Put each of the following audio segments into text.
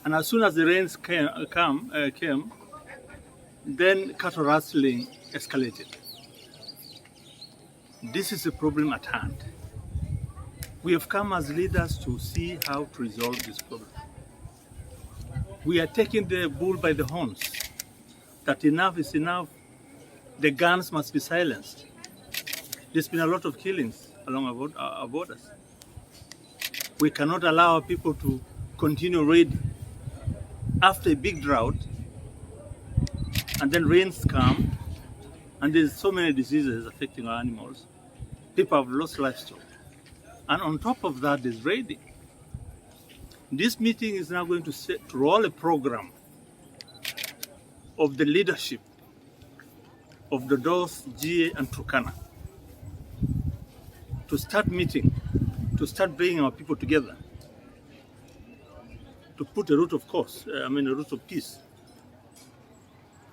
And as soon as the rains came, then cattle rustling escalated. This is a problem at hand. We have come as leaders to see how to resolve this problem. We are taking the bull by the horns, that enough is enough. The guns must be silenced. There's been a lot of killings along our borders. We cannot allow our people to continue raiding. After a big drought, and then rains come, and there's so many diseases affecting our animals. People have lost livestock. And on top of that, there's raiding. This meeting is now going to roll a program of the leadership of the Dos, GA, and Turkana to start meeting, to start bringing our people together, to put a root of peace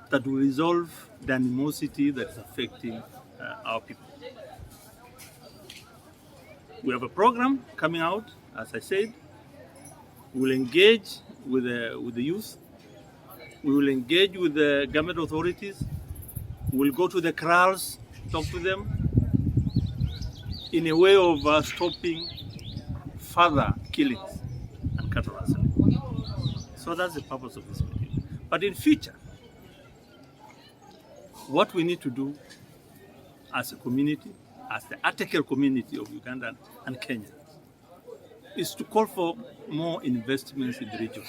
that will resolve the animosity that is affecting our people. We have a program coming out, as I said. We will engage with the youth. We will engage with the government authorities. We will go to the kraals, talk to them in a way of stopping further killings and cattle rustling. So that's the purpose of this meeting. But in future, what we need to do as a community, as the article community of Uganda and Kenya, is to call for more investments in the region.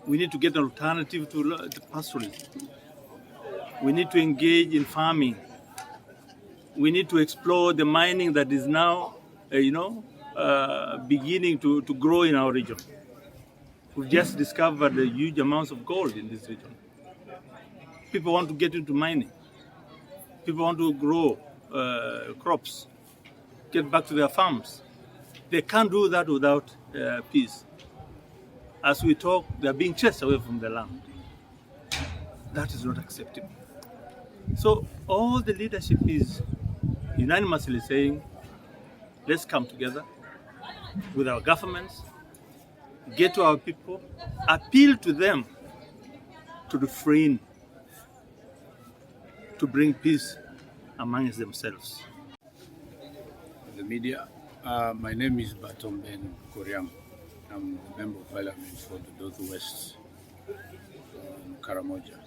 We need to get an alternative to the pastoralism. We need to engage in farming. We need to explore the mining that is now, beginning to grow in our region. We've just discovered huge amounts of gold in this region. People want to get into mining. People want to grow crops, get back to their farms. They can't do that without peace. As we talk, they're being chased away from the land. That is not acceptable. So all the leadership is unanimously saying, let's come together with our governments, get to our people, appeal to them to refrain, to bring peace amongst themselves. The media, my name is Batom Ben Koryang. I'm the Member of Parliament for the Northwest Karamoja.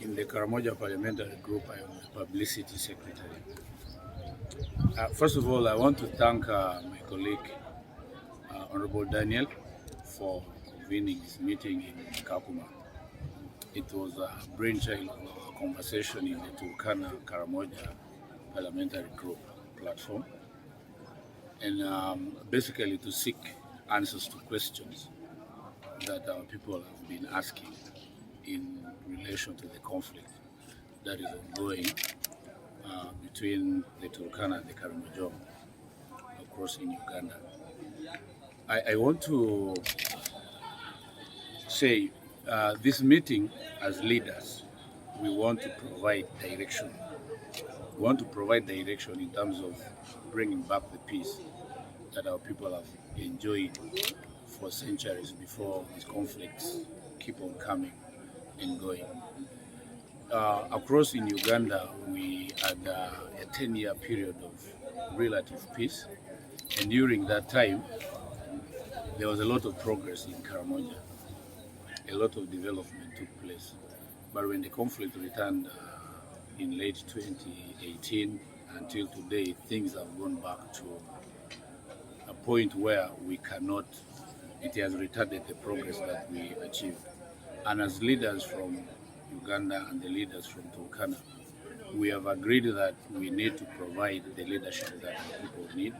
In the Karamoja Parliamentary Group, I am the Publicity Secretary. First of all, I want to thank my colleague, Honorable Daniel, for convening this meeting in Kakuma. It was a brainchild of our conversation in the Turkana and Karamoja Parliamentary Group platform, and basically to seek answers to questions that our people have been asking in relation to the conflict that is ongoing between the Turkana and the Karamoja, of course, in Uganda. I want to say this meeting, as leaders, we want to provide direction. We want to provide direction in terms of bringing back the peace that our people have enjoyed for centuries before these conflicts keep on coming and going. Across in Uganda, we had a 10-year period of relative peace, and during that time, there was a lot of progress in Karamoja. A lot of development took place. But when the conflict returned in late 2018 until today, things have gone back to a point where we cannot, it has retarded the progress that we achieved. And as leaders from Uganda and the leaders from Turkana, we have agreed that we need to provide the leadership that our people need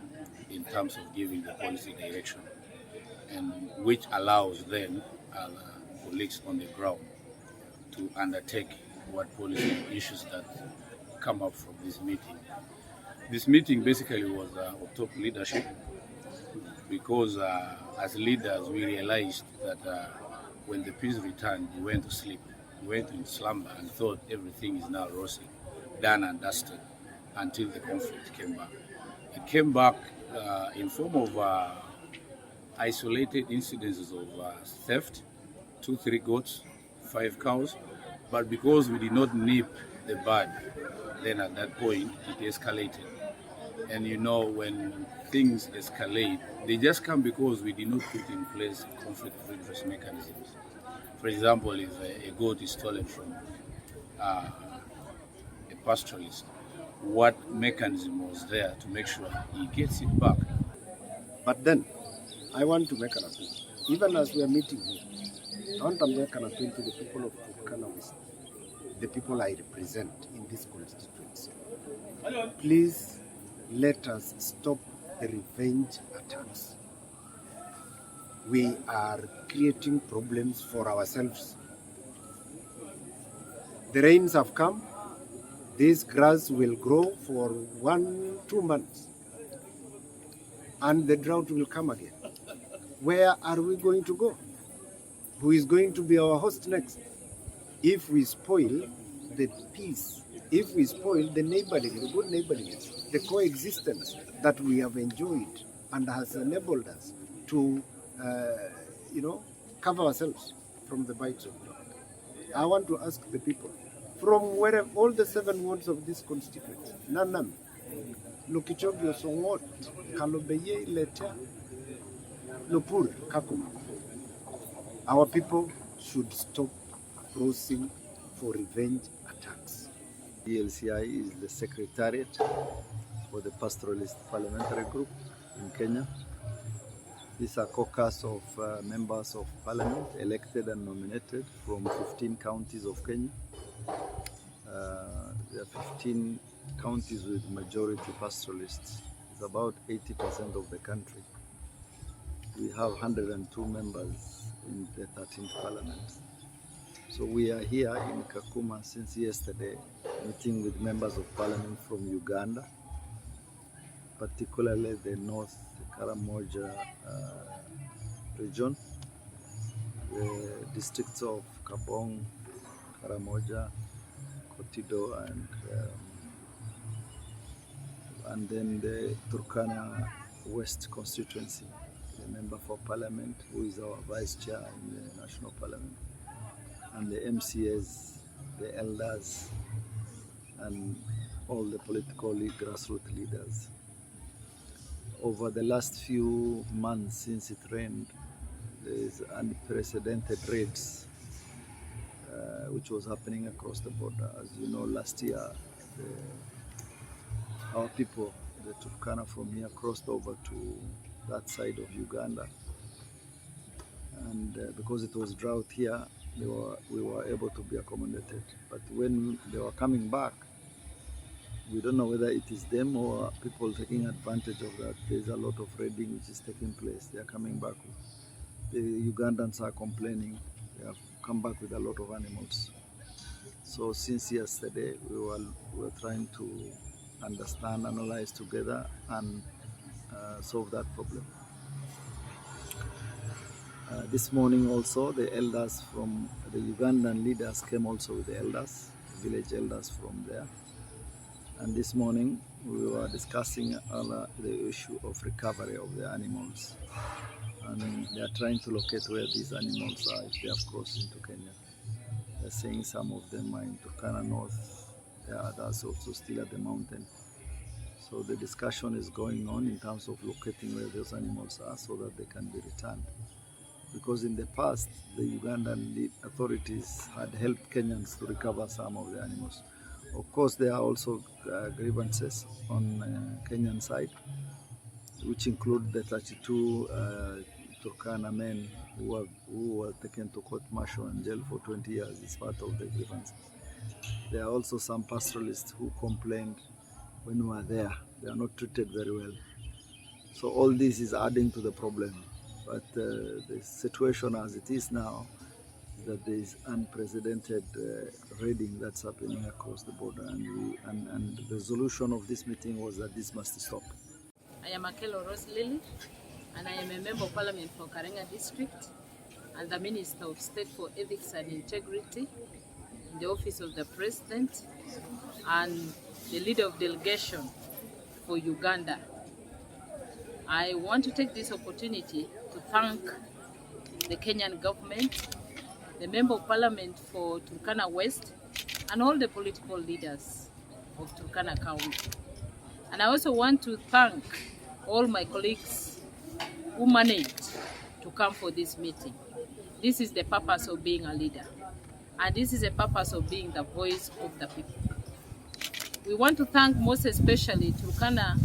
in terms of giving the policy direction, and which allows then our colleagues on the ground to undertake what policy issues that come up from this meeting. This meeting basically was of top leadership because as leaders we realized that when the peace returned, we went to sleep. We went into slumber and thought everything is now rosy, done and dusted, until the conflict came back. It came back in form of isolated incidences of theft, 2-3 goats, 5 cows, but because we did not nip the bud, then at that point it escalated. And you know, when things escalate, they just come because we did not put in place conflict redress mechanisms. For example, if a goat is stolen from a pastoralist, what mechanism was there to make sure he gets it back? But then, I want to make an appeal. Even as we are meeting here, I want to make an appeal to the people of Turkana West, the people I represent in this constituency. Please let us stop the revenge attacks. We are creating problems for ourselves. The rains have come. This grass will grow for 1-2 months, and the drought will come again. Where are we going to go? Who is going to be our host next? If we spoil the peace, if we spoil the neighborliness, the good neighborliness, the coexistence that we have enjoyed and has enabled us to, cover ourselves from the bites of drought. I want to ask the people, from wherever, all the 7 wards of this constituency, Nanam, Lukichogyo, Songot, Kalobeye, Leta, Lupur, Kakuma. Our people should stop crossing for revenge attacks. ELCI is the secretariat for the Pastoralist Parliamentary Group in Kenya. These are caucus of members of parliament elected and nominated from 15 counties of Kenya. There are 15 counties with majority pastoralists. It's about 80% of the country. We have 102 members in the 13th parliament. So we are here in Kakuma since yesterday, meeting with members of parliament from Uganda, particularly the North Karamoja region, the districts of Kabong, Karamoja, Kotido, and then the Turkana West constituency, the member for parliament who is our vice chair in the national parliament, and the MCAs, the elders, and all the political grassroots leaders. Over the last few months since it rained, there is unprecedented raids which was happening across the border. As you know, last year, our people, the Turkana from here, crossed over to that side of Uganda. And because it was drought here, we were able to be accommodated. But when they were coming back, we don't know whether it is them or people taking advantage of that. There's a lot of raiding which is taking place. They are coming back. The Ugandans are complaining. They have come back with a lot of animals. So since yesterday, we were trying to understand, analyze together, and solve that problem. This morning also, the elders from the Ugandan leaders came also with the elders, village elders from there. And this morning, we were discussing the issue of recovery of the animals. And they are trying to locate where these animals are if they have crossed into Kenya. They're saying some of them are in Turkana North, there are others also still at the mountain. So the discussion is going on in terms of locating where those animals are so that they can be returned. Because in the past, the Ugandan authorities had helped Kenyans to recover some of the animals. Of course, there are also grievances on Kenyan side, which include the 32 Turkana men who were taken to court-martial and jail for 20 years as part of the grievances. There are also some pastoralists who complained when we were there. They are not treated very well. So all this is adding to the problem. But the situation as it is now, that there is unprecedented raiding that's happening across the border, and the resolution of this meeting was that this must stop. I am Akelo Rose Lily, and I am a member of parliament for Karenga district and the Minister of State for Ethics and Integrity in the office of the President and the leader of delegation for Uganda. I want to take this opportunity to thank the Kenyan government, the Member of Parliament for Turkana West, and all the political leaders of Turkana County. And I also want to thank all my colleagues who managed to come for this meeting. This is the purpose of being a leader, and this is the purpose of being the voice of the people. We want to thank most especially Turkana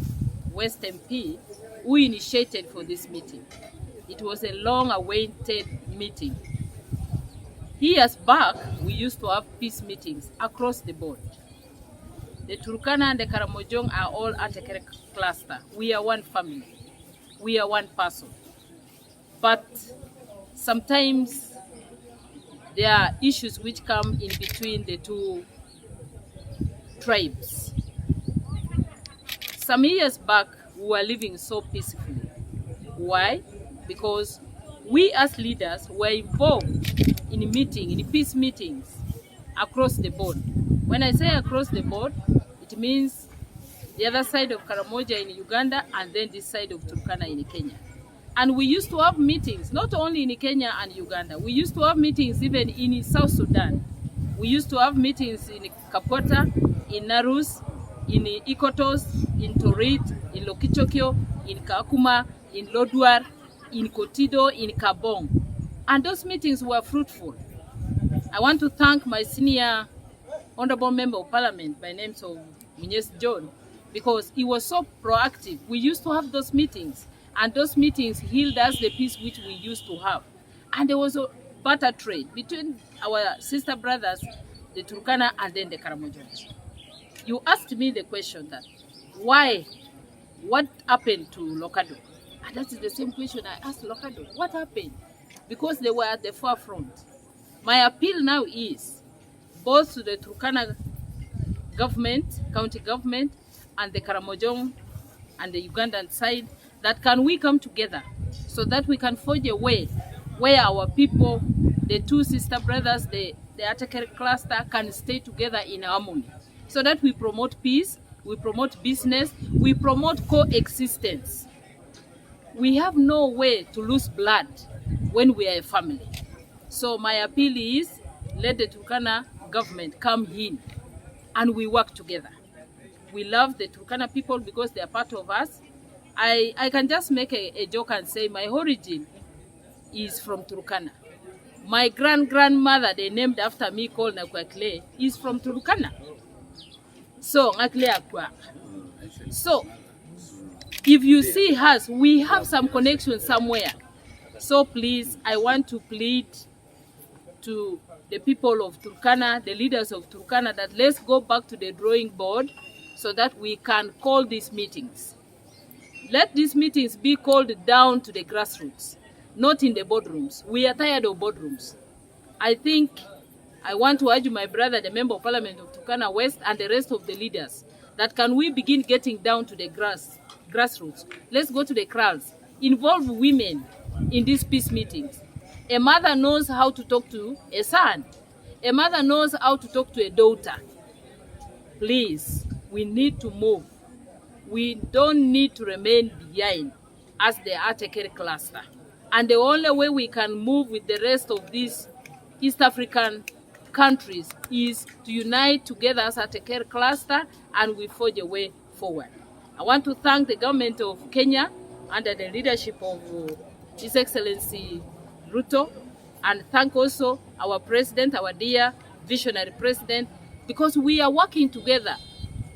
West MP who initiated for this meeting. It was a long-awaited meeting. Years back, we used to have peace meetings across the board. The Turkana and the Karamoja are all at a cluster. We are one family. We are one person. But sometimes there are issues which come in between the two tribes. Some years back, we were living so peacefully. Why? Because we as leaders were involved in peace meetings across the board. When I say across the board, it means the other side of Karamoja in Uganda and then this side of Turkana in Kenya. And we used to have meetings, not only in Kenya and Uganda. We used to have meetings even in South Sudan. We used to have meetings in Kapota, in Narus, in Ikotos, in Torit, in Lokichokyo, in Kakuma, in Lodwar, in Kotido, in Kabong. And those meetings were fruitful. I want to thank my senior Honorable Member of Parliament by name of Mnyes John, because he was so proactive. We used to have those meetings, and those meetings healed us the peace which we used to have. And there was a barter trade between our sister brothers, the Turkana and then the Karamojans. You asked me the question that, why? What happened to Lokado? And that is the same question I asked Lokado. What happened? Because they were at the forefront. My appeal now is both to the Turkana government, county government, and the Karamojong and the Ugandan side, that can we come together so that we can forge a way where our people, the two sister brothers, the Atakere cluster, can stay together in harmony, so that we promote peace, we promote business, we promote coexistence. We have no way to lose blood when we are a family. So my appeal is, let the Turkana government come in and we work together. We love the Turkana people because they are part of us. I can just make a joke and say my origin is from Turkana. My grandmother, they named after me, called Nakwakle, is from Turkana. So, so if you see us, we have some connection somewhere. So please, I want to plead to the people of Turkana, the leaders of Turkana, that let's go back to the drawing board so that we can call these meetings. Let these meetings be called down to the grassroots, not in the boardrooms. We are tired of boardrooms. I think I want to urge my brother, the Member of Parliament of Turkana West, and the rest of the leaders, that can we begin getting down to the grassroots. Let's go to the kraals. Involve women in these peace meetings. A mother knows how to talk to a son. A mother knows how to talk to a daughter. Please, we need to move. We don't need to remain behind as the Atakere cluster. And the only way we can move with the rest of these East African countries is to unite together as Atakere cluster, and we forge a way forward. I want to thank the government of Kenya under the leadership of His Excellency Ruto, and thank also our president, our dear visionary president, because we are working together.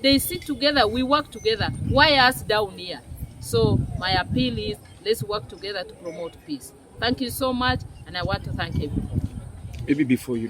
They sit together, we work together. Why us down here? So my appeal is, let's work together to promote peace. Thank you so much, and I want to thank everyone. Maybe before you